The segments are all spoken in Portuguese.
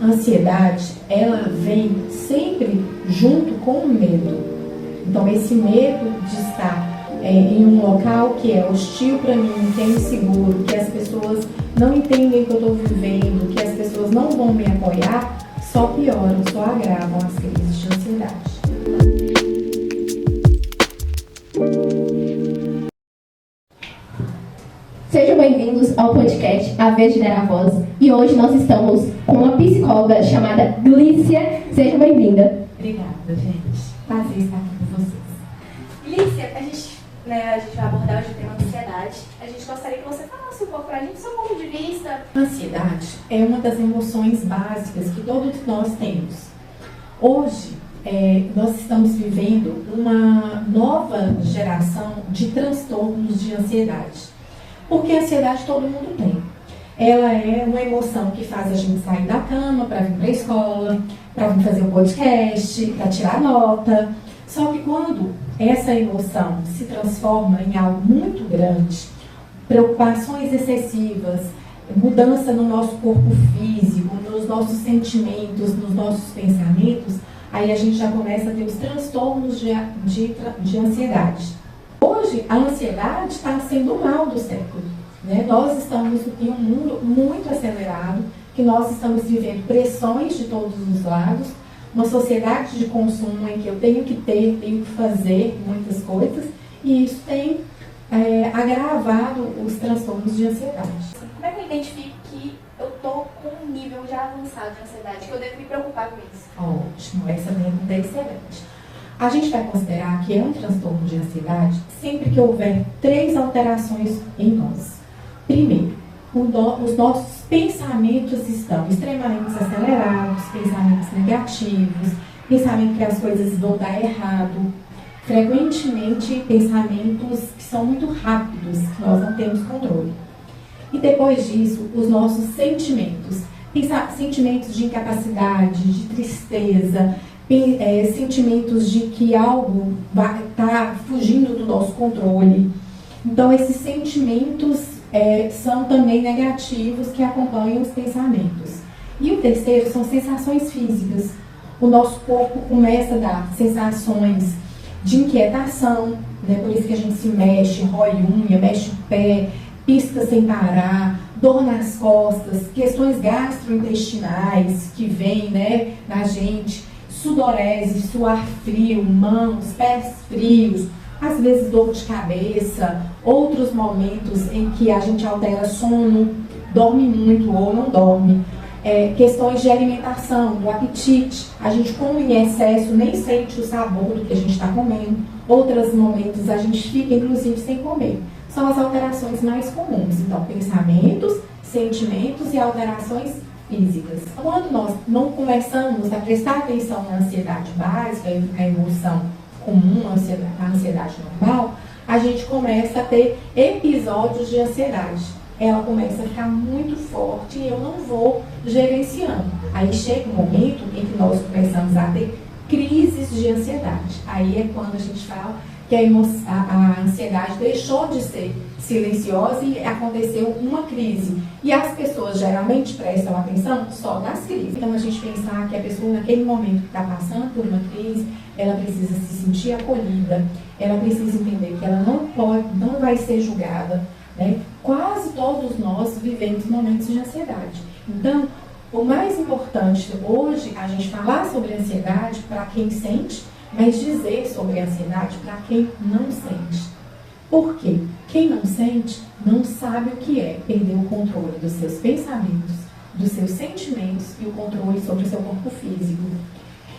ansiedade, ela vem sempre junto com o medo. Então, esse medo de estar em um local que é hostil para mim, que é inseguro, que as pessoas não entendem o que eu estou vivendo, que as pessoas não vão me apoiar, só pioram, só agravam as crises de ansiedade. Sejam bem-vindos ao podcast A Vez de Dar a Voz. E hoje nós estamos com uma psicóloga chamada Glícia. Seja bem-vinda. Obrigada, gente. Prazer estar aqui com vocês. Glícia, a gente vai abordar hoje o tema ansiedade. A gente gostaria que você falasse um pouco pra gente, seu ponto de vista. A ansiedade é uma das emoções básicas que todos nós temos. Hoje, nós estamos vivendo uma nova geração de transtornos de ansiedade. Porque a ansiedade todo mundo tem. Ela é uma emoção que faz a gente sair da cama para vir para a escola, para vir fazer um podcast, para tirar nota. Só que quando essa emoção se transforma em algo muito grande, preocupações excessivas, mudança no nosso corpo físico, nos nossos sentimentos, nos nossos pensamentos, aí a gente já começa a ter os transtornos de ansiedade. Hoje, a ansiedade está sendo o mal do século. Né? Nós estamos em um mundo muito acelerado, que nós estamos vivendo pressões de todos os lados, uma sociedade de consumo em que eu tenho que ter, tenho que fazer muitas coisas, e isso tem agravado os transtornos de ansiedade. Como é que eu identifico que eu estou com um nível já avançado de ansiedade, que eu devo me preocupar com isso? Ótimo, essa pergunta é excelente. A gente vai considerar que é um transtorno de ansiedade sempre que houver 3 alterações em nós. Primeiro, os nossos pensamentos estão extremamente acelerados, pensamentos negativos, pensamento que as coisas vão dar errado, frequentemente pensamentos que são muito rápidos, que nós não temos controle. E depois disso, os nossos sentimentos, sentimentos de incapacidade, de tristeza, sentimentos de que algo está fugindo do nosso controle. Então, esses sentimentos são também negativos que acompanham os pensamentos. E o terceiro são sensações físicas. O nosso corpo começa a dar sensações de inquietação, né? Por isso que a gente se mexe, rói unha, mexe o pé, pisca sem parar, dor nas costas, questões gastrointestinais que vêm, né, na gente, sudorese, suar frio, mãos, pés frios, às vezes dor de cabeça, outros momentos em que a gente altera sono, dorme muito ou não dorme, questões de alimentação, do apetite, a gente come em excesso, nem sente o sabor do que a gente está comendo, outros momentos a gente fica inclusive sem comer. São as alterações mais comuns, então pensamentos, sentimentos e alterações físicas. Quando nós não começamos a prestar atenção na ansiedade básica, a emoção comum, a ansiedade normal, a gente começa a ter episódios de ansiedade. Ela começa a ficar muito forte e eu não vou gerenciando. Aí chega um momento em que nós começamos a ter crises de ansiedade. Aí é quando a gente fala que a ansiedade deixou de ser silenciosa e aconteceu uma crise. E as pessoas geralmente prestam atenção só nas crises. Então a gente pensar que a pessoa naquele momento que está passando por uma crise, ela precisa se sentir acolhida, ela precisa entender que ela não vai ser julgada, né? Quase todos nós vivemos momentos de ansiedade. Então, o mais importante hoje a gente falar sobre ansiedade para quem sente, mas dizer sobre a ansiedade para quem não sente. Por quê? Quem não sente não sabe o que é perder o controle dos seus pensamentos, dos seus sentimentos e o controle sobre o seu corpo físico.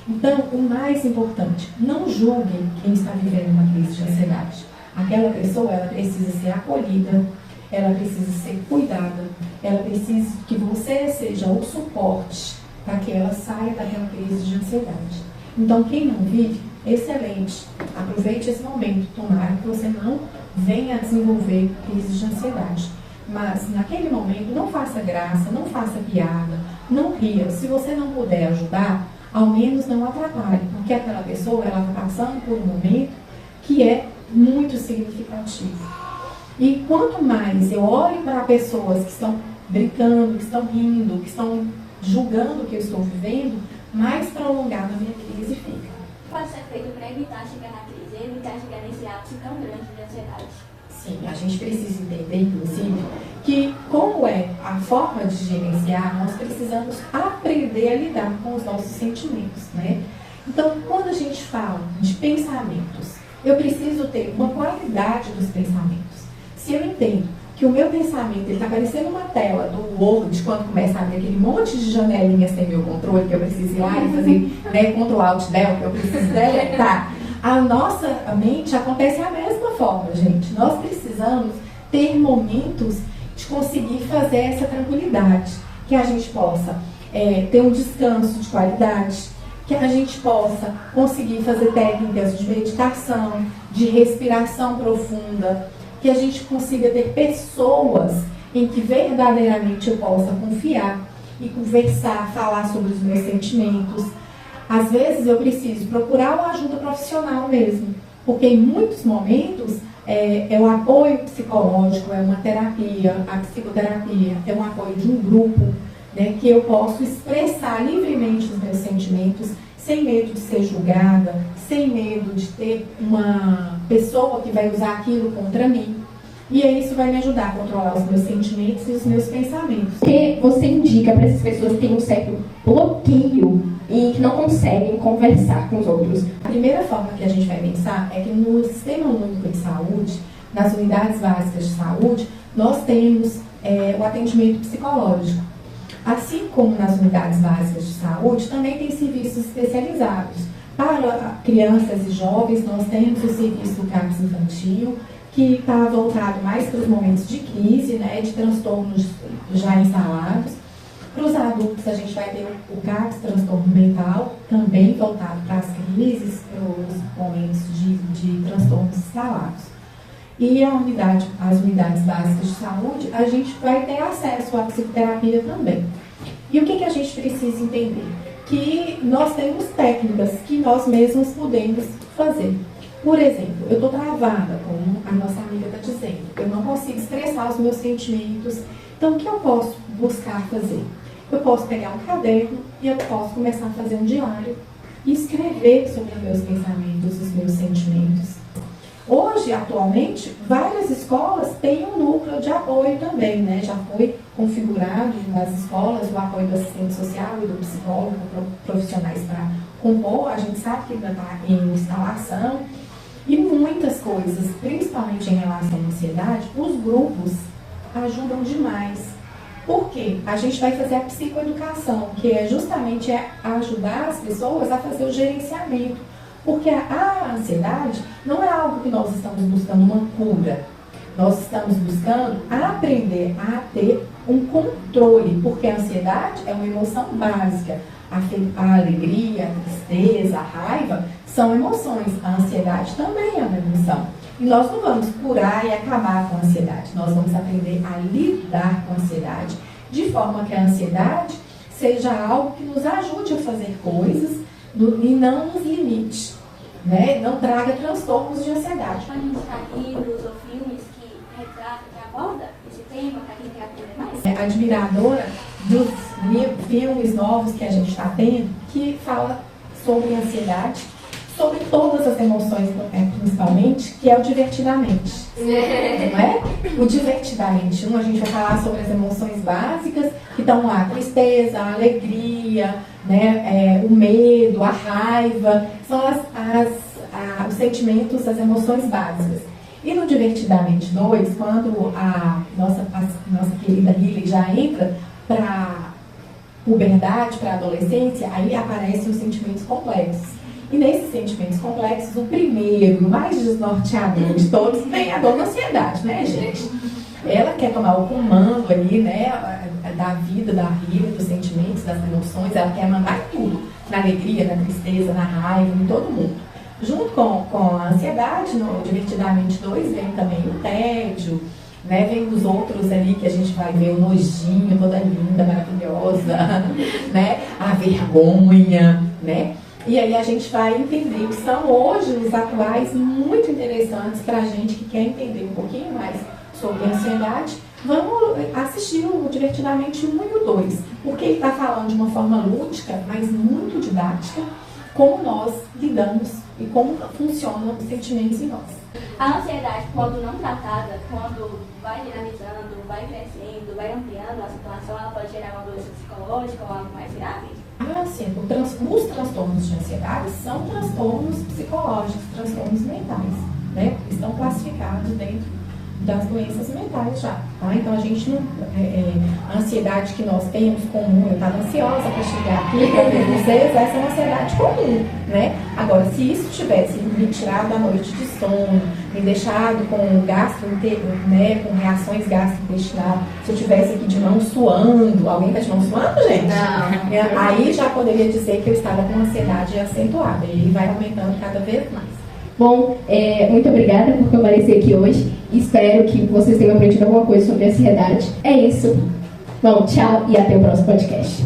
Então, o mais importante, não julguem quem está vivendo uma crise de ansiedade. Aquela pessoa, ela precisa ser acolhida, ela precisa ser cuidada, ela precisa que você seja o suporte para que ela saia daquela crise de ansiedade. Então, quem não vive, excelente. Aproveite esse momento. Tomara que você não venha a desenvolver crises de ansiedade. Mas, naquele momento, não faça graça, não faça piada, não ria. Se você não puder ajudar, ao menos não atrapalhe. Porque aquela pessoa, ela está passando por um momento que é muito significativo. E quanto mais eu olho para pessoas que estão brincando, que estão rindo, que estão julgando o que eu estou vivendo, mais prolongada a minha crise fica. Pode ser feito para evitar chegar na crise, evitar chegar nesse ápice tão grande de ansiedade? Sim, a gente precisa entender, inclusive, que como é a forma de gerenciar, nós precisamos aprender a lidar com os nossos sentimentos, né? Então, quando a gente fala de pensamentos, eu preciso ter uma qualidade dos pensamentos. Se eu entendo que o meu pensamento está parecendo uma tela do Word, quando começa a abrir aquele monte de janelinhas sem meu controle, que eu preciso ir lá e fazer, né, Ctrl Alt Del, que eu preciso deletar, a nossa mente acontece a mesma forma, gente. Nós precisamos ter momentos de conseguir fazer essa tranquilidade, que a gente possa ter um descanso de qualidade, que a gente possa conseguir fazer técnicas de meditação, de respiração profunda, que a gente consiga ter pessoas em que verdadeiramente eu possa confiar e conversar, falar sobre os meus sentimentos. Às vezes eu preciso procurar uma ajuda profissional mesmo, porque em muitos momentos é um apoio psicológico, é uma terapia, a psicoterapia é um apoio de um grupo, né, que eu posso expressar livremente os meus sentimentos, sem medo de ser julgada, sem medo de ter uma pessoa que vai usar aquilo contra mim. E aí isso vai me ajudar a controlar os meus sentimentos e os meus pensamentos. O que você indica para essas pessoas que têm um certo bloqueio e que não conseguem conversar com os outros? A primeira forma que a gente vai pensar é que no Sistema Único de Saúde, nas unidades básicas de saúde, nós temos o atendimento psicológico. Assim como nas unidades básicas de saúde, também tem serviços especializados. Para crianças e jovens, nós temos o serviço do CAPS infantil, que está voltado mais para os momentos de crise, né, de transtornos já instalados. Para os adultos, a gente vai ter o CAPS, transtorno mental, também voltado para as crises, para os momentos de transtornos instalados. E as unidades básicas de saúde, a gente vai ter acesso à psicoterapia também. E o que a gente precisa entender? Que nós temos técnicas que nós mesmos podemos fazer. Por exemplo, eu estou travada, como a nossa amiga está dizendo. Eu não consigo expressar os meus sentimentos. Então, o que eu posso buscar fazer? Eu posso pegar um caderno e eu posso começar a fazer um diário e escrever sobre os meus pensamentos, os meus sentimentos. Hoje, atualmente, várias escolas têm um núcleo de apoio também, né? Já foi configurado nas escolas o apoio do assistente social e do psicólogo, profissionais para compor. A gente sabe que ainda está em instalação. E muitas coisas, principalmente em relação à ansiedade, os grupos ajudam demais. Por quê? A gente vai fazer a psicoeducação, que é justamente ajudar as pessoas a fazer o gerenciamento. Porque a ansiedade não é algo que nós estamos buscando uma cura. Nós estamos buscando aprender a ter um controle, porque a ansiedade é uma emoção básica. A alegria, a tristeza, a raiva são emoções. A ansiedade também é uma emoção. E nós não vamos curar e acabar com a ansiedade. Nós vamos aprender a lidar com a ansiedade de forma que a ansiedade seja algo que nos ajude a fazer coisas e não nos limite, né? Não traga transtornos de ansiedade. Pode indicar livros ou filmes que retratam, que abordam esse tema para quem quer aprender mais? É admiradora dos filmes novos que a gente está tendo, que fala sobre ansiedade, sobre todas as emoções, principalmente, que é o Divertidamente. Não é? O Divertidamente 1, a gente vai falar sobre as emoções básicas, que estão lá, a tristeza, a alegria, né, o medo, a raiva, são os sentimentos, as emoções básicas. E no Divertidamente 2, quando a nossa querida Riley já entra para a puberdade, para a adolescência, aí aparecem os sentimentos complexos. E nesses sentimentos complexos, o primeiro, o mais desnorteador de todos, vem a dor da ansiedade, né, gente? Ela quer tomar o comando ali, né, da vida, da vida, dos sentimentos, das emoções, ela quer mandar tudo, na alegria, na tristeza, na raiva, em todo mundo. Junto com a ansiedade, no Divertidamente 2, vem também o tédio, né, vem os outros ali que a gente vai ver, o nojinho, toda linda, maravilhosa, né, a vergonha, né? E aí a gente vai entender que são hoje os atuais muito interessantes para a gente que quer entender um pouquinho mais sobre a ansiedade, vamos assistir o Divertidamente 1 e o 2, porque ele está falando de uma forma lúdica, mas muito didática, como nós lidamos e como funcionam os sentimentos em nós. A ansiedade, quando não tratada, quando vai dinamizando, vai crescendo, vai ampliando a situação, ela pode gerar uma doença psicológica ou algo mais grave? Ah, sim. Os transtornos de ansiedade são transtornos psicológicos, transtornos mentais, né? Estão classificados dentro das doenças mentais já. Tá? Então a gente não. A ansiedade que nós temos comum, eu estava ansiosa para chegar aqui, para ver vocês, essa é uma ansiedade comum, né? Agora, se isso tivesse me tirado a noite de sono, me deixado com gastro, né, com reações gastrointestinais, se eu tivesse aqui de mão suando, alguém está de mão suando, gente? Não. Aí já poderia dizer que eu estava com ansiedade acentuada, e vai aumentando cada vez mais. Bom, muito obrigada por comparecer aqui hoje. Espero que vocês tenham aprendido alguma coisa sobre ansiedade. É isso. Bom, tchau e até o próximo podcast.